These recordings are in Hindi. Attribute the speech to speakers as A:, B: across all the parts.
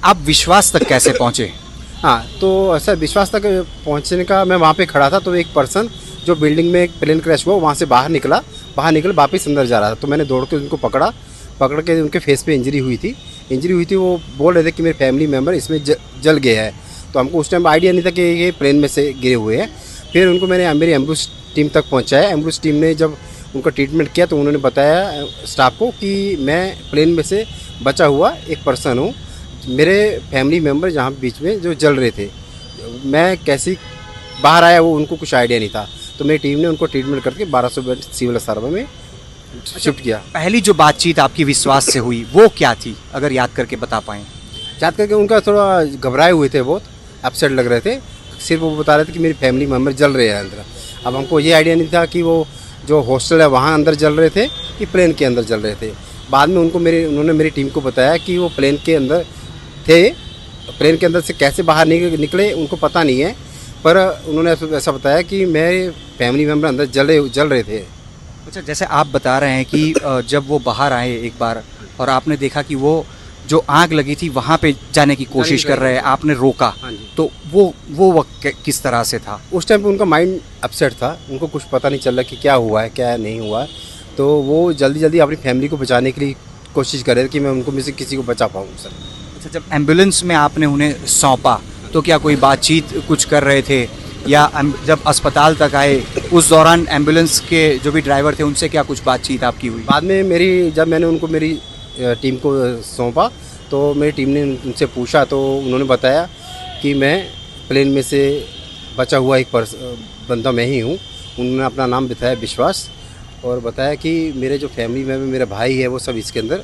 A: आप विश्वास तक कैसे पहुंचे?
B: हाँ, तो ऐसा विश्वास तक पहुंचने का मैं वहाँ पे खड़ा था, तो एक पर्सन जो बिल्डिंग में एक प्लेन क्रैश हुआ वहाँ से बाहर निकल वापस अंदर जा रहा था। तो मैंने दौड़ के उनको पकड़ के उनके फेस पे इंजरी हुई थी। वो बोल रहे थे कि मेरे फैमिली मेम्बर इसमें जल गए हैं। तो हमको उस टाइम आइडिया नहीं था कि ये प्लेन में से गिरे हुए हैं। फिर उनको मैंने मेरी एम्बुलेंस टीम तक पहुँचाया। एम्बुलेंस टीम ने जब उनका ट्रीटमेंट किया तो उन्होंने बताया स्टाफ को कि मैं प्लेन में से बचा हुआ एक पर्सन हूँ। मेरे फैमिली मेम्बर जहाँ बीच में जो जल रहे थे, मैं कैसे बाहर आया वो उनको कुछ आइडिया नहीं था। तो मेरी टीम ने उनको ट्रीटमेंट करके 1200 बेड सिविल अस्पताल में शिफ्ट किया।
A: पहली जो बातचीत आपकी विश्वास से हुई वो क्या थी, अगर याद करके बता पाएँ?
B: याद करके उनका थोड़ा घबराए हुए थे, बहुत अपसेट लग रहे थे। सिर्फ वो बता रहे थे कि मेरी फैमिली मेम्बर जल रहे हैं अंदर। अब हमको ये आइडिया नहीं था कि वो जो हॉस्टल है वहाँ अंदर जल रहे थे कि प्लेन के अंदर जल रहे थे। बाद में उन्होंने मेरी टीम को बताया कि वो प्लेन के अंदर थे। प्लेन के अंदर से कैसे बाहर निकले उनको पता नहीं है, पर उन्होंने ऐसा बताया कि मेरे फैमिली मेम्बर अंदर जल रहे थे।
A: अच्छा, जैसे आप बता रहे हैं कि जब वो बाहर आए एक बार और आपने देखा कि वो जो आग लगी थी वहाँ पे जाने की कोशिश कर रहे हैं, आपने रोका, तो वो वक्त किस तरह से था?
B: उस टाइम पे उनका माइंड अपसेट था, उनको कुछ पता नहीं चल रहा कि क्या हुआ है क्या नहीं हुआ है। तो वो जल्दी अपनी फैमिली को बचाने के लिए कोशिश कर रहे थे कि मैं उनको में से किसी को बचा पाऊँ सर।
A: अच्छा, जब एम्बुलेंस में आपने उन्हें सौंपा तो क्या कोई बातचीत कुछ कर रहे थे, या जब अस्पताल तक आए उस दौरान एम्बुलेंस के जो भी ड्राइवर थे उनसे क्या कुछ बातचीत आपकी हुई?
B: बाद में जब मैंने उनको मेरी टीम को सौंपा तो मेरी टीम ने उनसे पूछा तो उन्होंने बताया कि मैं प्लेन में से बचा हुआ एक बंदा मैं ही हूँ। उन्होंने अपना नाम बताया विश्वास, और बताया कि मेरे जो फैमिली में मेरा भाई है वो सब इसके अंदर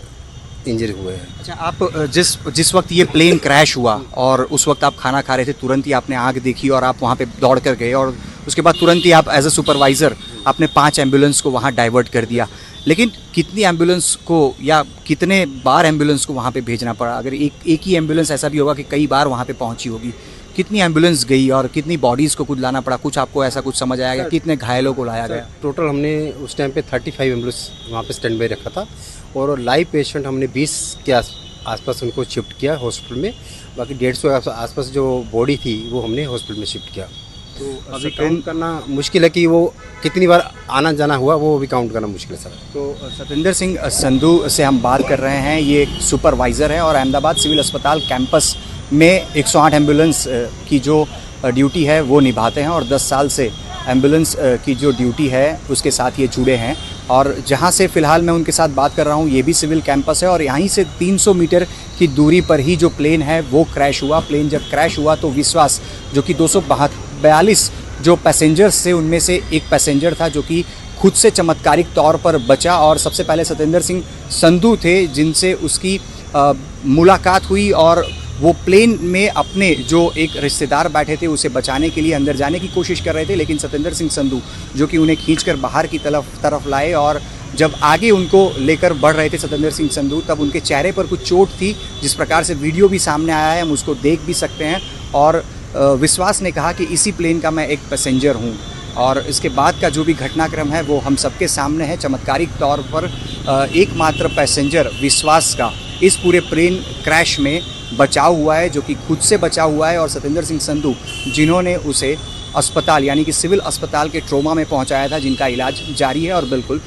B: इंजरी हुए हैं।
A: अच्छा, आप जिस वक्त ये प्लेन क्रैश हुआ और उस वक्त आप खाना खा रहे थे, तुरंत ही आपने आग देखी और आप वहाँ पे दौड़ कर गए, और उसके बाद तुरंत ही आप एज अ सुपरवाइज़र आपने 5 एम्बुलेंस को वहाँ डाइवर्ट कर दिया। लेकिन कितनी एम्बुलेंस को या कितने बार एम्बुलेंस को वहाँ पे भेजना पड़ा? अगर एक ही एम्बुलेंस ऐसा भी होगा कि कई बार वहाँ पे पहुँची होगी, कितनी एम्बुलेंस गई और कितनी बॉडीज़ को कुछ लाना पड़ा? कुछ आपको ऐसा कुछ समझ आया, कितने घायलों को लाया गया?
B: टोटल हमने उस टाइम पे 35 एम्बुलेंस वहाँ पे स्टैंड बाई रखा था, और लाइव पेशेंट हमने 20 के आसपास उनको शिफ्ट किया हॉस्पिटल में। बाकी 150 आसपास जो बॉडी थी वो हमने हॉस्पिटल में शिफ्ट किया। तो अभी काउंट करना मुश्किल है कि वो कितनी बार आना जाना हुआ, वो भी काउंट करना मुश्किल है सर।
A: तो सतेंद्र सिंह संधू से हम बात कर रहे हैं। ये एक सुपरवाइज़र है और अहमदाबाद सिविल अस्पताल कैंपस में 108 एम्बुलेंस की जो ड्यूटी है वो निभाते हैं, और 10 साल से एम्बुलेंस की जो ड्यूटी है उसके साथ ये जुड़े हैं। और जहाँ से फ़िलहाल मैं उनके साथ बात कर रहा हूँ ये भी सिविल कैंपस है, और यहीं से 300 मीटर की दूरी पर ही जो प्लेन है वो क्रैश हुआ। प्लेन जब क्रैश हुआ तो विश्वास, जो कि 242 जो पैसेंजर्स थे उनमें से एक पैसेंजर था जो कि खुद से चमत्कारिक तौर पर बचा, और सबसे पहले सतेंद्र सिंह संधू थे जिनसे उसकी मुलाकात हुई, और वो प्लेन में अपने जो एक रिश्तेदार बैठे थे उसे बचाने के लिए अंदर जाने की कोशिश कर रहे थे। लेकिन सतेंद्र सिंह संधू जो कि उन्हें खींचकर बाहर की तरफ लाए, और जब आगे उनको लेकर बढ़ रहे थे सतेंद्र सिंह संधू, तब उनके चेहरे पर कुछ चोट थी, जिस प्रकार से वीडियो भी सामने आया है हम उसको देख भी सकते हैं। और विश्वास ने कहा कि इसी प्लेन का मैं एक पैसेंजर हूँ, और इसके बाद का जो भी घटनाक्रम है वो हम सबके सामने है। चमत्कारिक तौर पर एकमात्र पैसेंजर विश्वास का इस पूरे प्लेन क्रैश में बचाव हुआ है, जो कि खुद से बचा हुआ है, और सतेंद्र सिंह संधू जिन्होंने उसे अस्पताल यानी कि सिविल अस्पताल के ट्रोमा में पहुंचाया था, जिनका इलाज जारी है। और बिल्कुल